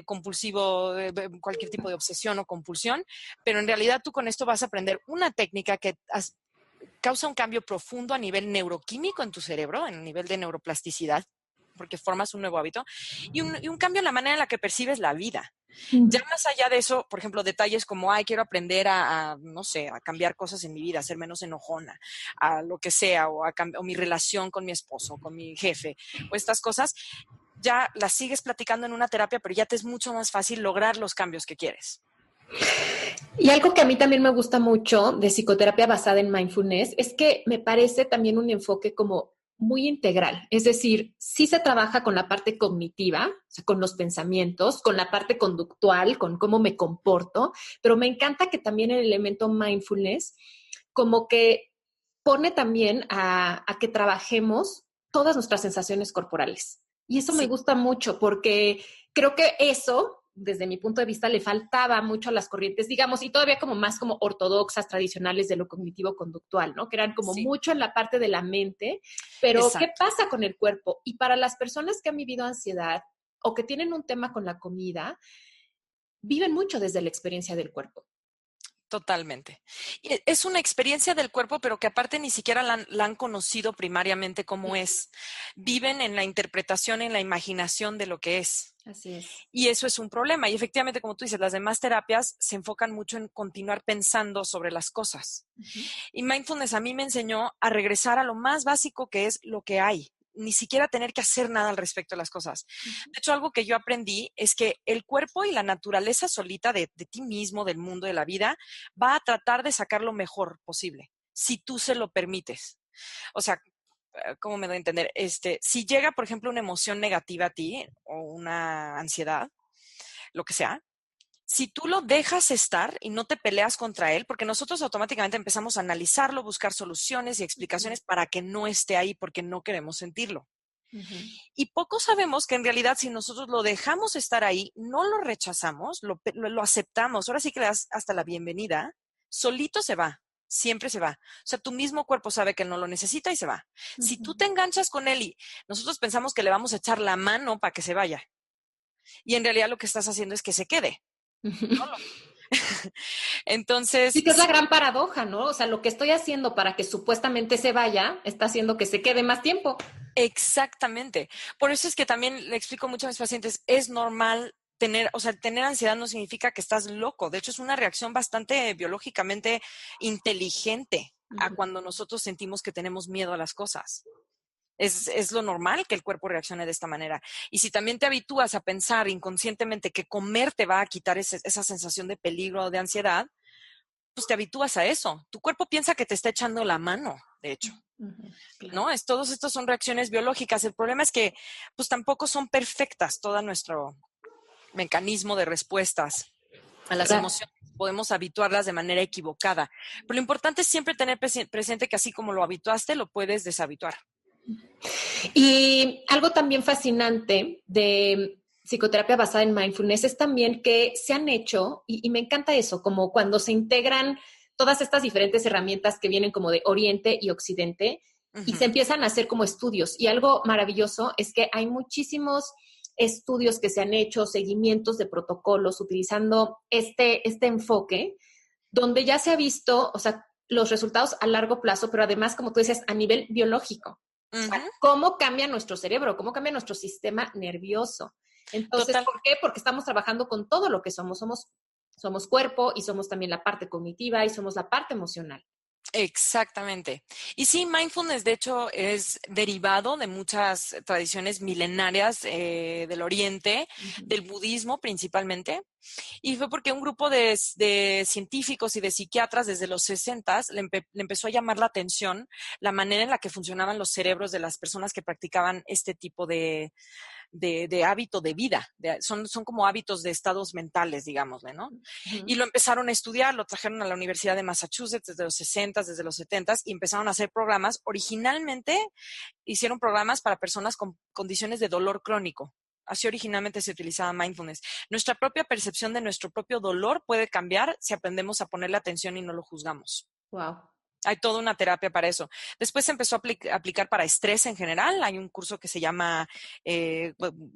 compulsivo, cualquier tipo de obsesión o compulsión, pero en realidad tú con esto vas a aprender una técnica que causa un cambio profundo a nivel neuroquímico en tu cerebro, en el nivel de neuroplasticidad, porque formas un nuevo hábito, y un cambio en la manera en la que percibes la vida. Ya más allá de eso, por ejemplo, detalles como, quiero aprender no sé, a cambiar cosas en mi vida, a ser menos enojona, a lo que sea, o mi relación con mi esposo, con mi jefe, o estas cosas, ya las sigues platicando en una terapia, pero ya te es mucho más fácil lograr los cambios que quieres. Y algo que a mí también me gusta mucho de psicoterapia basada en mindfulness es que me parece también un enfoque como muy integral. Es decir, sí se trabaja con la parte cognitiva, o sea, con los pensamientos, con la parte conductual, con cómo me comporto, pero me encanta que también el elemento mindfulness como que pone también a que trabajemos todas nuestras sensaciones corporales. Y eso me gusta mucho porque creo que eso, desde mi punto de vista, le faltaba mucho a las corrientes, digamos, y todavía como más como ortodoxas, tradicionales de lo cognitivo-conductual, ¿no? Que eran como mucho en la parte de la mente, pero Exacto. ¿qué pasa con el cuerpo? Y para las personas que han vivido ansiedad o que tienen un tema con la comida, viven mucho desde la experiencia del cuerpo. Totalmente. Es una experiencia del cuerpo, pero que aparte ni siquiera la han conocido primariamente como es. Viven en la interpretación, en la imaginación de lo que es. Así es. Y eso es un problema. Y efectivamente, como tú dices, las demás terapias se enfocan mucho en continuar pensando sobre las cosas. Y mindfulness a mí me enseñó a regresar a lo más básico que es lo que hay. Ni siquiera tener que hacer nada al respecto de las cosas. De hecho, algo que yo aprendí es que el cuerpo y la naturaleza solita de ti mismo, del mundo, de la vida, va a tratar de sacar lo mejor posible, si tú se lo permites. O sea, ¿cómo me doy a entender? Si llega, por ejemplo, una emoción negativa a ti o una ansiedad, lo que sea, si tú lo dejas estar y no te peleas contra él, porque nosotros automáticamente empezamos a analizarlo, buscar soluciones y explicaciones para que no esté ahí porque no queremos sentirlo. Y poco sabemos que en realidad si nosotros lo dejamos estar ahí, no lo rechazamos, lo aceptamos, ahora sí que le das hasta la bienvenida, solito se va, siempre se va. O sea, tu mismo cuerpo sabe que no lo necesita y se va. Si tú te enganchas con él y nosotros pensamos que le vamos a echar la mano para que se vaya, y en realidad lo que estás haciendo es que se quede. ¿No? Entonces, sí, que es la gran paradoja, ¿no? O sea, lo que estoy haciendo para que supuestamente se vaya está haciendo que se quede más tiempo. Exactamente. Por eso es que también le explico mucho a mis pacientes, es normal tener ansiedad no significa que estás loco. De hecho, es una reacción bastante biológicamente inteligente a cuando nosotros sentimos que tenemos miedo a las cosas. Es lo normal que el cuerpo reaccione de esta manera. Y si también te habitúas a pensar inconscientemente que comer te va a quitar esa sensación de peligro o de ansiedad, pues te habitúas a eso. Tu cuerpo piensa que te está echando la mano, de hecho. Claro. ¿No? Todos estos son reacciones biológicas. El problema es que pues tampoco son perfectas todo nuestro mecanismo de respuestas a las emociones. Podemos habituarlas de manera equivocada. Pero lo importante es siempre tener presente que así como lo habituaste, lo puedes deshabituar. Y algo también fascinante de psicoterapia basada en mindfulness es también que se han hecho, y me encanta eso, como cuando se integran todas estas diferentes herramientas que vienen como de Oriente y Occidente, y se empiezan a hacer como estudios. Y algo maravilloso es que hay muchísimos estudios que se han hecho, seguimientos de protocolos utilizando este enfoque, donde ya se ha visto, o sea, los resultados a largo plazo, pero además, como tú dices, a nivel biológico. O sea, cómo cambia nuestro cerebro, cómo cambia nuestro sistema nervioso. Entonces, Total. ¿por qué? Porque estamos trabajando con todo lo que somos. Somos cuerpo y somos también la parte cognitiva y somos la parte emocional. Exactamente. Y sí, mindfulness de hecho es derivado de muchas tradiciones milenarias del Oriente, del budismo principalmente, y fue porque un grupo de científicos y de psiquiatras desde los 60 le empezó a llamar la atención la manera en la que funcionaban los cerebros de las personas que practicaban este tipo de hábito de vida. Son como hábitos de estados mentales, digámosle, ¿no? Y lo empezaron a estudiar, lo trajeron a la Universidad de Massachusetts desde los 60, desde los 70 y empezaron a hacer programas. Originalmente hicieron programas para personas con condiciones de dolor crónico. Así originalmente se utilizaba mindfulness. Nuestra propia percepción de nuestro propio dolor puede cambiar si aprendemos a ponerle atención y no lo juzgamos. Wow. Hay toda una terapia para eso. Después se empezó a aplicar para estrés en general. Hay un curso que se llama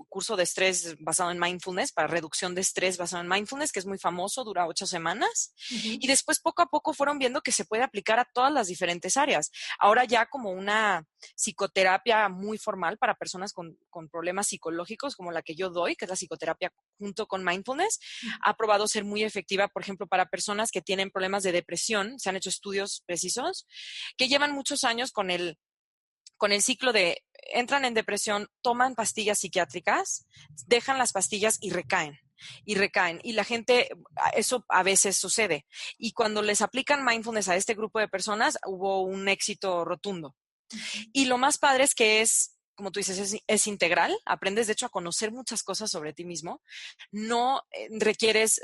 curso de estrés basado en mindfulness, para reducción de estrés basado en mindfulness, que es muy famoso, dura 8 semanas. Y después poco a poco fueron viendo que se puede aplicar a todas las diferentes áreas. Ahora ya como una psicoterapia muy formal para personas con problemas psicológicos, como la que yo doy, que es la psicoterapia junto con mindfulness, ha probado ser muy efectiva, por ejemplo, para personas que tienen problemas de depresión. Se han hecho estudios precisos que llevan muchos años con el ciclo de entran en depresión, toman pastillas psiquiátricas, dejan las pastillas y recaen. Y recaen. Y la gente, eso a veces sucede. Y cuando les aplican mindfulness a este grupo de personas, hubo un éxito rotundo. Y lo más padre es que como tú dices, es integral. Aprendes, de hecho, a conocer muchas cosas sobre ti mismo. No requieres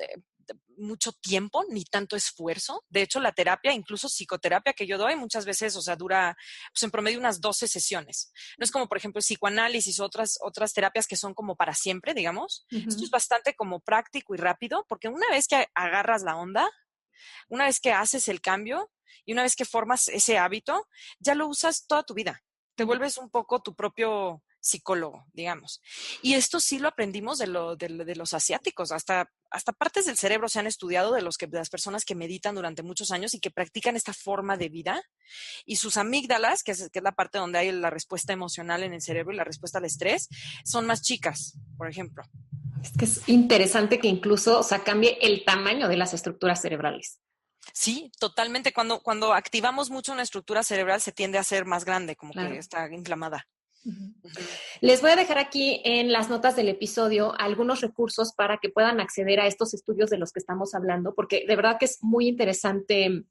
mucho tiempo ni tanto esfuerzo. De hecho, la terapia, incluso psicoterapia que yo doy, muchas veces, o sea, dura pues, en promedio unas 12 sesiones. No es como, por ejemplo, psicoanálisis o otras terapias que son como para siempre, digamos. Esto es bastante como práctico y rápido, porque una vez que agarras la onda, una vez que haces el cambio y una vez que formas ese hábito, ya lo usas toda tu vida. Te vuelves un poco tu propio psicólogo, digamos. Y esto sí lo aprendimos de los asiáticos. Hasta partes del cerebro se han estudiado de las personas que meditan durante muchos años y que practican esta forma de vida. Y sus amígdalas, que es la parte donde hay la respuesta emocional en el cerebro y la respuesta al estrés, son más chicas, por ejemplo. Es que es interesante que incluso, o sea, cambie el tamaño de las estructuras cerebrales. Sí, totalmente. Cuando activamos mucho una estructura cerebral se tiende a ser más grande, como Claro. que está inflamada. Les voy a dejar aquí en las notas del episodio algunos recursos para que puedan acceder a estos estudios de los que estamos hablando, porque de verdad que es muy interesante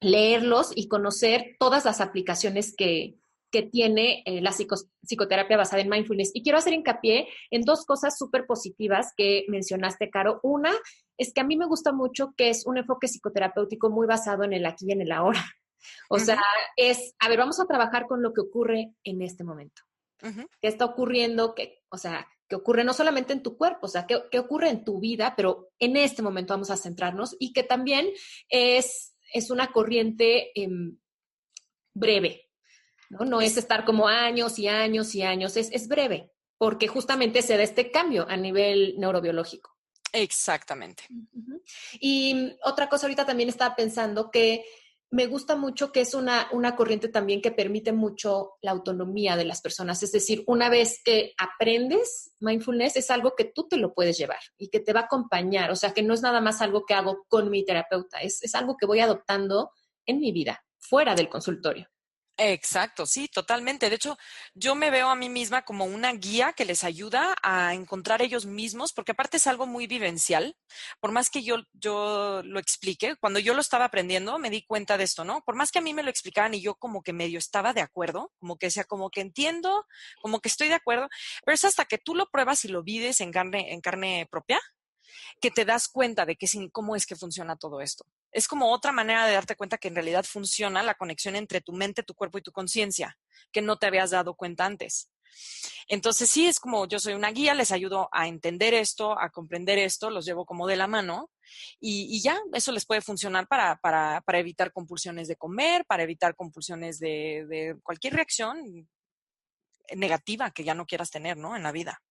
leerlos y conocer todas las aplicaciones que tiene la psicoterapia basada en mindfulness. Y quiero hacer hincapié en dos cosas súper positivas que mencionaste, Caro. Una es que a mí me gusta mucho que es un enfoque psicoterapéutico muy basado en el aquí y en el ahora. O sea, a ver, vamos a trabajar con lo que ocurre en este momento. ¿Qué está ocurriendo? O sea, que ocurre no solamente en tu cuerpo, o sea, qué ocurre en tu vida, pero en este momento vamos a centrarnos y que también es una corriente breve, ¿no? No es estar como años y años y años, es breve, porque justamente se da este cambio a nivel neurobiológico. Exactamente. Y otra cosa, ahorita también estaba pensando que me gusta mucho que es una corriente también que permite mucho la autonomía de las personas. Es decir, una vez que aprendes mindfulness, es algo que tú te lo puedes llevar y que te va a acompañar. O sea, que no es nada más algo que hago con mi terapeuta, es algo que voy adoptando en mi vida, fuera del consultorio. Exacto, sí, totalmente. De hecho, yo me veo a mí misma como una guía que les ayuda a encontrar ellos mismos, porque aparte es algo muy vivencial. Por más que yo lo explique, cuando yo lo estaba aprendiendo, me di cuenta de esto, ¿no? Por más que a mí me lo explicaran y yo como que medio estaba de acuerdo, como que sea, como que entiendo, como que estoy de acuerdo, pero es hasta que tú lo pruebas y lo vives en carne propia, que te das cuenta de cómo es que funciona todo esto. Es como otra manera de darte cuenta que en realidad funciona la conexión entre tu mente, tu cuerpo y tu conciencia, que no te habías dado cuenta antes. Entonces sí, es como yo soy una guía, les ayudo a entender esto, a comprender esto, los llevo como de la mano y ya, eso les puede funcionar para evitar compulsiones de comer, para evitar compulsiones de cualquier reacción negativa que ya no quieras tener, ¿no? En la vida.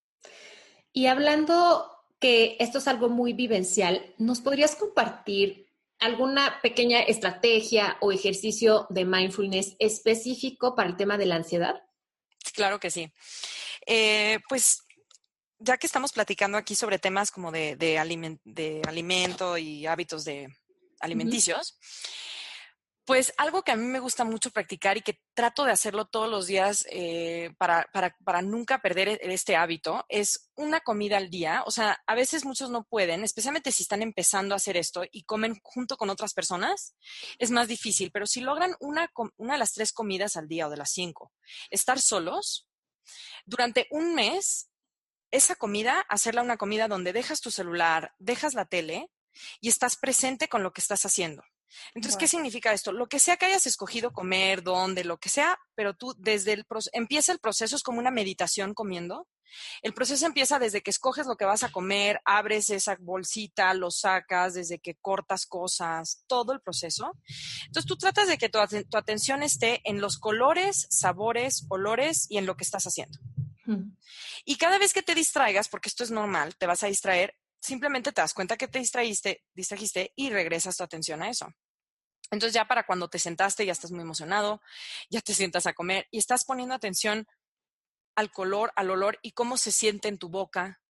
Y hablando que esto es algo muy vivencial, ¿nos podrías compartir ¿Alguna pequeña estrategia o ejercicio de mindfulness específico para el tema de la ansiedad? Claro que sí. Pues ya que estamos platicando aquí sobre temas como de alimento y hábitos Ujú. alimenticios, pues algo que a mí me gusta mucho practicar y que trato de hacerlo todos los días para nunca perder este hábito es una comida al día. O sea, a veces muchos no pueden, especialmente si están empezando a hacer esto y comen junto con otras personas, es más difícil. Pero si logran una de las 3 comidas al día o de las 5, estar solos durante un mes, esa comida, hacerla una comida donde dejas tu celular, dejas la tele y estás presente con lo que estás haciendo. Entonces, ¿qué Wow. significa esto? Lo que sea que hayas escogido comer, dónde, lo que sea, pero tú desde empieza el proceso, es como una meditación comiendo. El proceso empieza desde que escoges lo que vas a comer, abres esa bolsita, lo sacas, desde que cortas cosas, todo el proceso. Entonces, tú tratas de que tu atención esté en los colores, sabores, olores y en lo que estás haciendo. Y cada vez que te distraigas, porque esto es normal, te vas a distraer, simplemente te das cuenta que te distrajiste y regresas tu atención a eso. Entonces ya para cuando te sentaste, ya estás muy emocionado, ya te sientas a comer y estás poniendo atención al color, al olor y cómo se siente en tu boca,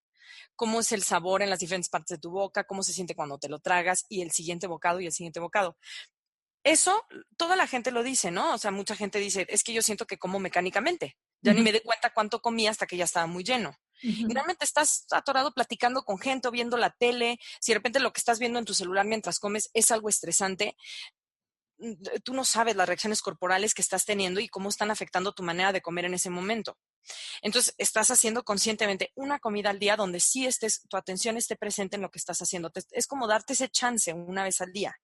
cómo es el sabor en las diferentes partes de tu boca, cómo se siente cuando te lo tragas y el siguiente bocado y el siguiente bocado. Eso, toda la gente lo dice, ¿no? O sea, mucha gente dice, es que yo siento que como mecánicamente. Ya ni Ujú, me di cuenta cuánto comí hasta que ya estaba muy lleno. Y ujú. realmente estás atorado platicando con gente o viendo la tele. Si de repente lo que estás viendo en tu celular mientras comes es algo estresante, tú no sabes las reacciones corporales que estás teniendo y cómo están afectando tu manera de comer en ese momento. Entonces, estás haciendo conscientemente una comida al día donde sí tu atención esté presente en lo que estás haciendo. Es como darte ese chance una vez al día.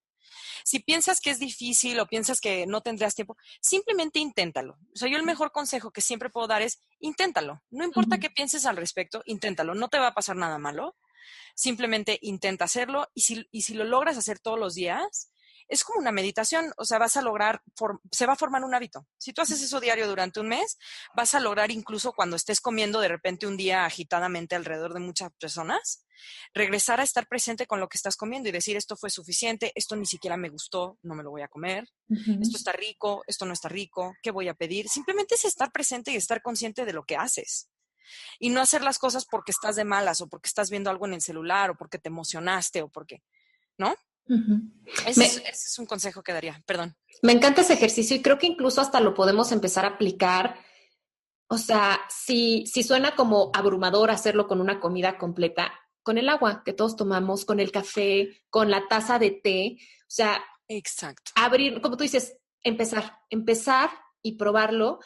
Si piensas que es difícil o piensas que no tendrías tiempo, simplemente inténtalo. O sea, yo el mejor consejo que siempre puedo dar es inténtalo. No importa Ujú. qué pienses al respecto, inténtalo. No te va a pasar nada malo. Simplemente intenta hacerlo y si lo logras hacer todos los días, es como una meditación, o sea, vas a lograr, se va a formar un hábito. Si tú haces eso diario durante un mes, vas a lograr incluso cuando estés comiendo de repente un día agitadamente alrededor de muchas personas, regresar a estar presente con lo que estás comiendo y decir, esto fue suficiente, esto ni siquiera me gustó, no me lo voy a comer, esto Ujú. está rico, esto no está rico, ¿qué voy a pedir? Simplemente es estar presente y estar consciente de lo que haces y no hacer las cosas porque estás de malas o porque estás viendo algo en el celular o porque te emocionaste o porque, ¿no? Ujú. Ese es, Me, ese es un consejo que daría, perdón. me encanta ese ejercicio y creo que incluso hasta lo podemos empezar a aplicar. O sea, si suena como abrumador hacerlo con una comida completa, con el agua que todos tomamos, con el café, con la taza de té, o sea, Exacto. abrir, como tú dices, empezar y probarlo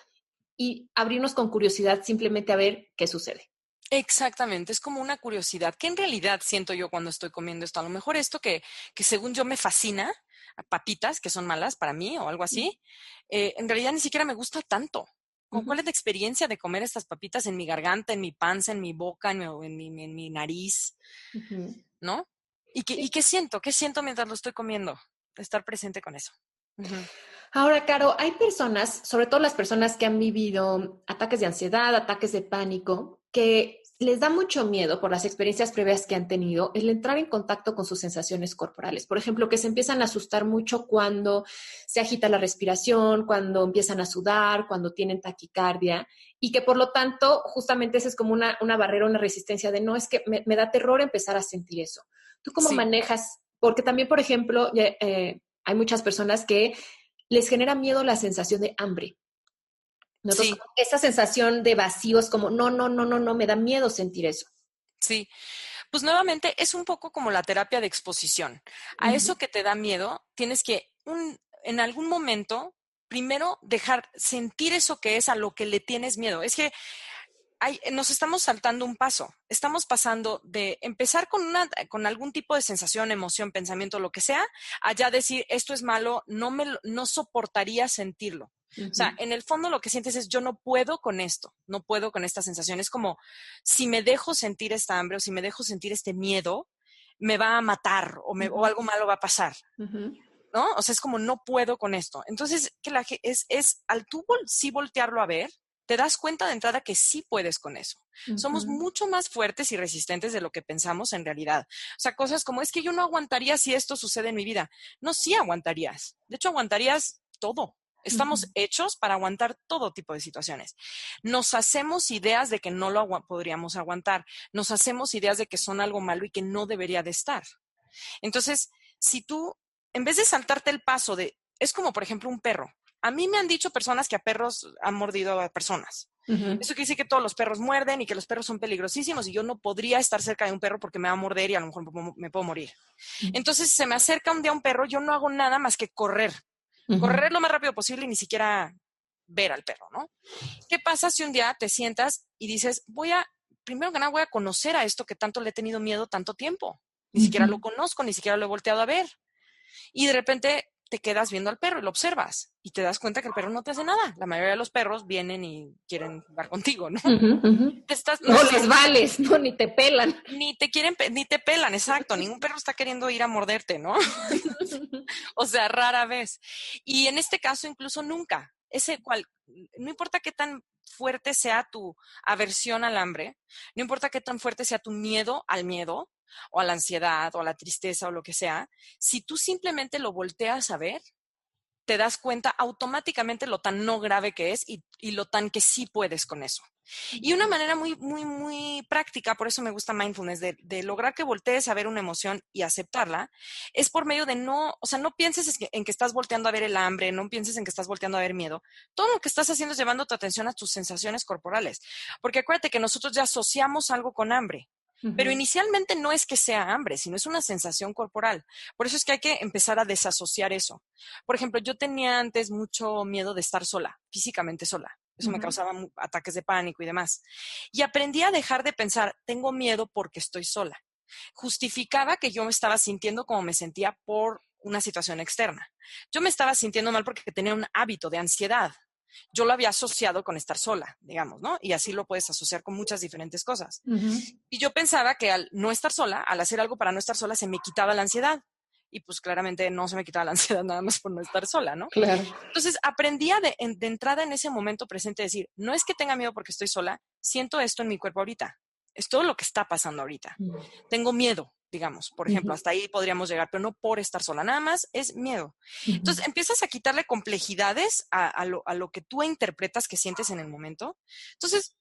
y abrirnos con curiosidad simplemente a ver qué sucede. Exactamente, es como una curiosidad. ¿Qué en realidad siento yo cuando estoy comiendo esto? A lo mejor esto que según yo me fascina, papitas que son malas para mí o algo así, en realidad ni siquiera me gusta tanto. ¿Cuál Ujú, es la experiencia de comer estas papitas en mi garganta, en mi panza, en mi boca, en mi nariz? ujú. ¿No? ¿Y Sí. qué siento? ¿Qué siento mientras lo estoy comiendo? Estar presente con eso. Ujú. Ahora, Caro, hay personas, sobre todo las personas que han vivido ataques de ansiedad, ataques de pánico, que les da mucho miedo por las experiencias previas que han tenido el entrar en contacto con sus sensaciones corporales. Por ejemplo, que se empiezan a asustar mucho cuando se agita la respiración, cuando empiezan a sudar, cuando tienen taquicardia y que por lo tanto justamente esa es como una barrera, una resistencia de no, es que me da terror empezar a sentir eso. ¿Tú cómo Sí, manejas? Porque también, por ejemplo, hay muchas personas que les genera miedo la sensación de hambre. ¿No? Entonces, sí, esa sensación de vacío es como, no, no, no, no, no, me da miedo sentir eso. sí. Pues nuevamente es un poco como la terapia de exposición. A Ujú, eso que te da miedo, tienes que en algún momento primero dejar sentir eso que es a lo que le tienes miedo. Es que nos estamos saltando un paso. Estamos pasando de empezar con algún tipo de sensación, emoción, pensamiento, lo que sea, a ya decir esto es malo, no soportaría sentirlo. O sea, ujú, en el fondo lo que sientes es yo no puedo con esto, no puedo con esta sensación. Es como si me dejo sentir esta hambre o si me dejo sentir este miedo, me va a matar o ujú, algo malo va a pasar. ujú, ¿No? O sea, es como no puedo con esto. Entonces, es al tú sí voltearlo a ver, te das cuenta de entrada que sí puedes con eso. Somos Ujú. mucho más fuertes y resistentes de lo que pensamos en realidad. O sea, cosas como, es que yo no aguantaría si esto sucede en mi vida. No, sí aguantarías. De hecho, aguantarías todo. Estamos Ujú. hechos para aguantar todo tipo de situaciones. Nos hacemos ideas de que no lo podríamos aguantar. Nos hacemos ideas de que son algo malo y que no debería de estar. Entonces, si tú, en vez de saltarte el paso de, es como por ejemplo un perro. A mí me han dicho personas que a perros han mordido a personas. Ujú. Eso quiere decir que todos los perros muerden y que los perros son peligrosísimos y yo no podría estar cerca de un perro porque me va a morder y a lo mejor me puedo morir. Entonces, si se me acerca un día un perro, yo no hago nada más que correr. Ujú. Correr lo más rápido posible y ni siquiera ver al perro, ¿no? ¿Qué pasa si un día te sientas y dices, primero que nada, voy a conocer a esto que tanto le he tenido miedo tanto tiempo? Ni siquiera lo Ujú. conozco, ni siquiera lo he volteado a ver. Y de repente te quedas viendo al perro y lo observas y te das cuenta que el perro no te hace nada. La mayoría de los perros vienen y quieren jugar contigo, ¿no? Ujú. Ujú. No O estás, les vales, ¿no? Ni te pelan. ni te quieren, ni te pelan, exacto. Ningún perro está queriendo ir a morderte, ¿no? O sea, rara vez. Y en este caso, incluso nunca. No importa qué tan fuerte sea tu aversión al hambre, no importa qué tan fuerte sea tu miedo al miedo, o a la ansiedad, o a la tristeza, o lo que sea, si tú simplemente lo volteas a ver, te das cuenta automáticamente lo tan no grave que es y lo tan que sí puedes con eso. Y una manera muy, muy, muy práctica, por eso me gusta mindfulness, de lograr que voltees a ver una emoción y aceptarla, es por medio de o sea, no pienses en que estás volteando a ver el hambre, no pienses en que estás volteando a ver miedo. Todo lo que estás haciendo es llevando tu atención a tus sensaciones corporales. Porque acuérdate que nosotros ya asociamos algo con hambre. Pero Ujú. inicialmente no es que sea hambre, sino es una sensación corporal. Por eso es que hay que empezar a desasociar eso. Por ejemplo, yo tenía antes mucho miedo de estar sola, físicamente sola. Eso me Ujú. causaba ataques de pánico y demás. Y aprendí a dejar de pensar, tengo miedo porque estoy sola. Justificaba que yo me estaba sintiendo como me sentía por una situación externa. Yo me estaba sintiendo mal porque tenía un hábito de ansiedad. Yo lo había asociado con estar sola, digamos, ¿no? Y así lo puedes asociar con muchas diferentes cosas. Ujú. Y yo pensaba que al no estar sola, al hacer algo para no estar sola, se me quitaba la ansiedad. Y pues claramente no se me quitaba la ansiedad nada más por no estar sola, ¿no? Claro. Entonces aprendí de entrada en ese momento presente decir, no es que tenga miedo porque estoy sola, siento esto en mi cuerpo ahorita. Es todo lo que está pasando ahorita. Tengo miedo, digamos, por ejemplo, Ujú. hasta ahí podríamos llegar, pero no por estar sola, nada más es miedo. Ujú. Entonces empiezas a quitarle complejidades a lo que tú interpretas que sientes en el momento. Entonces,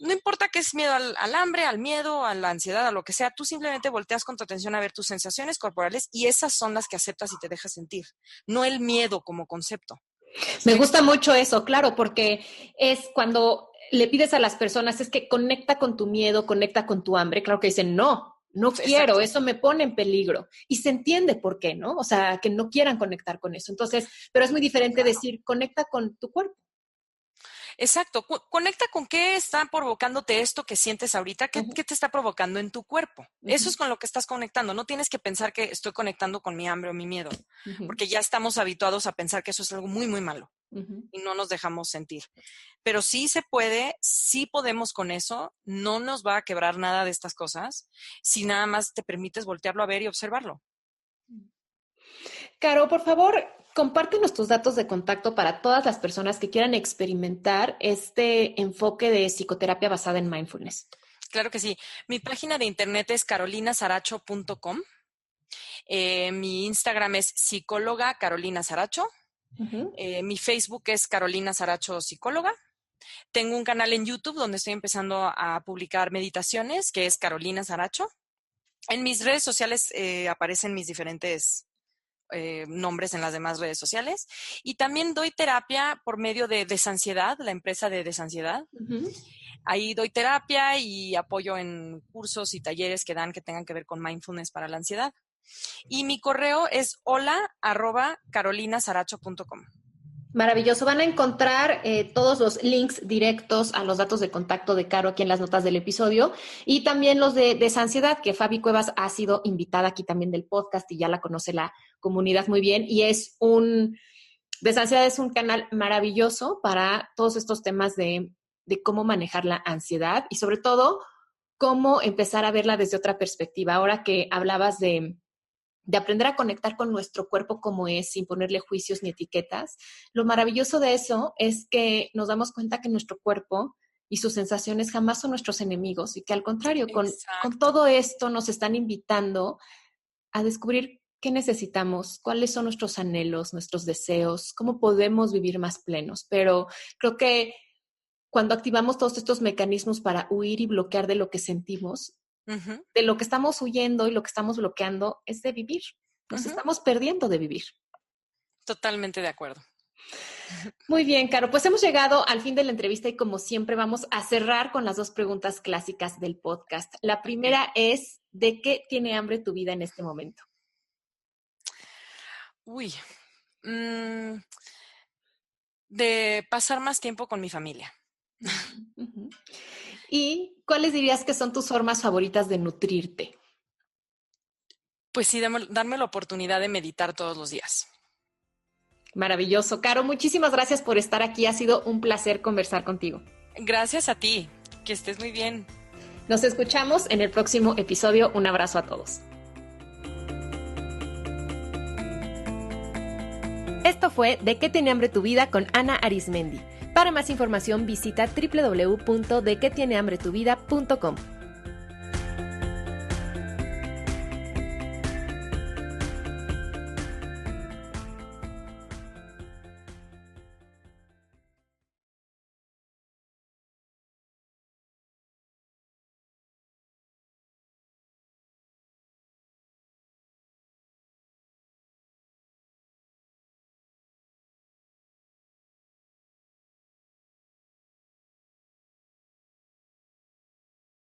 no importa que es miedo al hambre, al miedo, a la ansiedad, a lo que sea, tú simplemente volteas con tu atención a ver tus sensaciones corporales y esas son las que aceptas y te dejas sentir, no el miedo como concepto. ¿Sí Me me gusta explico? mucho eso, claro, porque es cuando le pides a las personas, es que conecta con tu miedo, conecta con tu hambre. Claro que dicen, no, no quiero, Exacto. eso me pone en peligro. Y se entiende por qué, ¿no? O sea, que no quieran conectar con eso. Entonces, pero es muy diferente Claro. decir, conecta con tu cuerpo. Exacto. Conecta con qué está provocándote esto que sientes ahorita, qué Ujú. te está provocando en tu cuerpo. Eso Ujú. es con lo que estás conectando. No tienes que pensar que estoy conectando con mi hambre o mi miedo, Ujú. porque ya estamos habituados a pensar que eso es algo muy, muy malo Ujú. y no nos dejamos sentir. Pero sí se puede, sí podemos con eso, no nos va a quebrar nada de estas cosas si nada más te permites voltearlo a ver y observarlo. Caro, por favor, compártenos tus datos de contacto para todas las personas que quieran experimentar este enfoque de psicoterapia basada en mindfulness. Claro que sí. Mi página de internet es carolinasaracho.com. Mi Instagram es psicóloga Carolina Saracho. Ujú. Mi Facebook es Carolina Saracho Psicóloga. Tengo un canal en YouTube donde estoy empezando a publicar meditaciones, que es Carolina Saracho. En mis redes sociales aparecen mis diferentes nombres en las demás redes sociales. Y también doy terapia por medio de Desansiedad, la empresa de Desansiedad. Ujú. Ahí doy terapia y apoyo en cursos y talleres que dan que tengan que ver con mindfulness para la ansiedad. Y mi correo es hola@carolinasaracho.com. Maravilloso. Van a encontrar todos los links directos a los datos de contacto de Caro aquí en las notas del episodio y también los de Desansiedad, que Fabi Cuevas ha sido invitada aquí también del podcast y ya la conoce la comunidad muy bien. Y Desansiedad es un canal maravilloso para todos estos temas de cómo manejar la ansiedad y sobre todo cómo empezar a verla desde otra perspectiva. Ahora que hablabas de aprender a conectar con nuestro cuerpo como es, sin ponerle juicios ni etiquetas, lo maravilloso de eso es que nos damos cuenta que nuestro cuerpo y sus sensaciones jamás son nuestros enemigos y que al contrario, con Exacto. todo esto nos están invitando a descubrir qué necesitamos, cuáles son nuestros anhelos, nuestros deseos, cómo podemos vivir más plenos. Pero creo que cuando activamos todos estos mecanismos para huir y bloquear de lo que sentimos, Ujú, de lo que estamos huyendo y lo que estamos bloqueando es de vivir. Nos ujú. estamos perdiendo de vivir. Totalmente de acuerdo. Muy bien, Caro, pues hemos llegado al fin de la entrevista y como siempre vamos a cerrar con las dos preguntas clásicas del podcast. La Ok. primera es, ¿de qué tiene hambre tu vida en este momento? Uy, mm, de pasar más tiempo con mi familia. Ujú. ¿Y cuáles dirías que son tus formas favoritas de nutrirte? Pues sí, darme la oportunidad de meditar todos los días. Maravilloso. Caro, muchísimas gracias por estar aquí. Ha sido un placer conversar contigo. Gracias a ti. Que estés muy bien. Nos escuchamos en el próximo episodio. Un abrazo a todos. Esto fue ¿De qué tiene hambre tu vida? Con Ana Arismendi. Para más información visita www.dequetienehambretuvida.com.